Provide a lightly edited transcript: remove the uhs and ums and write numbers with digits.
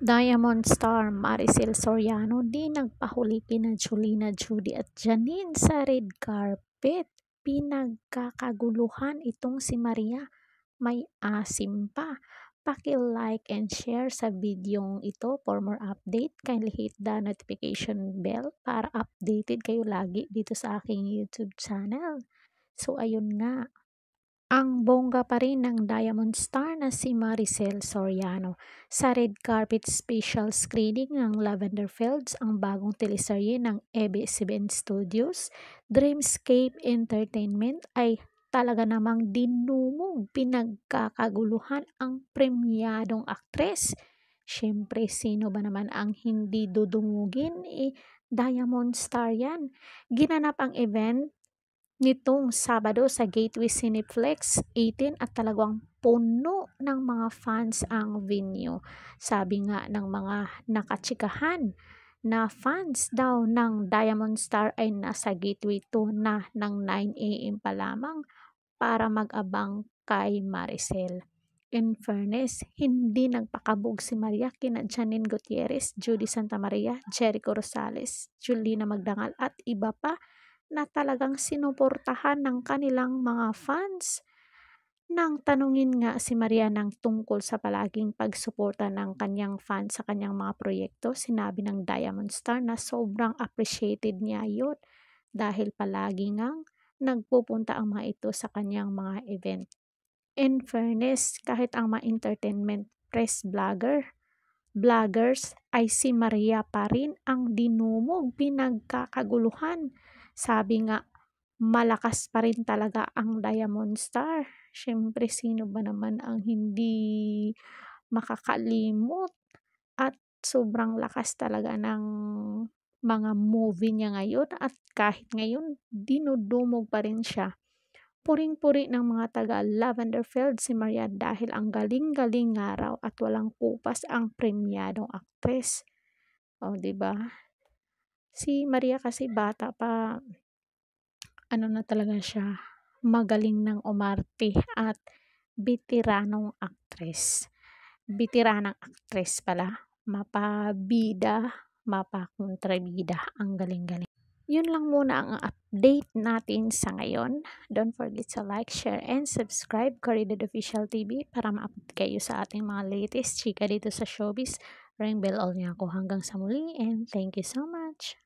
Diamond star Maricel Soriano di nagpahuli kina Julina Judy at Janine sa red carpet. Pinagkakaguluhan itong si Maria, may asim pa. Paki-like and share sa videong ito for more update. Kindly hit the notification bell para updated kayo lagi dito sa aking YouTube channel. So ayun nga, ang bongga pa rin ng Diamond Star na si Maricel Soriano. Sa red carpet special screening ng Lavender Fields, ang bagong teleserye ng ABS-CBN Studios, Dreamscape Entertainment ay talaga namang dinumog, pinagkakaguluhan ang premyadong aktres. Siyempre, sino ba naman ang hindi dudumugin? Diamond Star yan. Ginanap ang event nitong Sabado sa Gateway Cineplex 18 at talagang puno ng mga fans ang venue. Sabi nga ng mga nakachikahan na fans daw ng Diamond Star ay nasa Gateway 2 na ng 9 AM pa lamang para mag-abang kay Maricel. In fairness, hindi nagpakabog si Maria kina Janine Gutierrez, Judy Santa Maria, Jericho Rosales, Julina Magdangal at iba pa na talagang sinuportahan ng kanilang mga fans. Nang tanungin nga si Maria ng tungkol sa palaging pagsuporta ng kanyang fans sa kanyang mga proyekto, sinabi ng Diamond Star na sobrang appreciated niya yun dahil palagi ngang nagpupunta ang mga ito sa kanyang mga event. In fairness, kahit ang mga entertainment press vloggers ay si Maria pa rin ang dinumog, pinagkakaguluhan. Sabi nga, malakas pa rin talaga ang Diamond Star. Siyempre, sino ba naman ang hindi makakalimot? At sobrang lakas talaga ng mga movie niya ngayon at kahit ngayon, dinudumog pa rin siya. Puring-puri ng mga taga Lavender Field si Maria dahil ang galing-galing nga raw at walang kupas ang premyadong aktres. O, 'di ba? Si Maria kasi bata pa, ano na talaga siya, magaling ng umarte at bitiranong aktres. Bitiranang aktres pala, mapabida, mapakontrabida, ang galing-galing. Yun lang muna ang update natin sa ngayon. Don't forget to like, share, and subscribe Corridor Official TV para ma-update kayo sa ating mga latest chika dito sa showbiz. Ring bell all niya ako hanggang sa muli and thank you so much.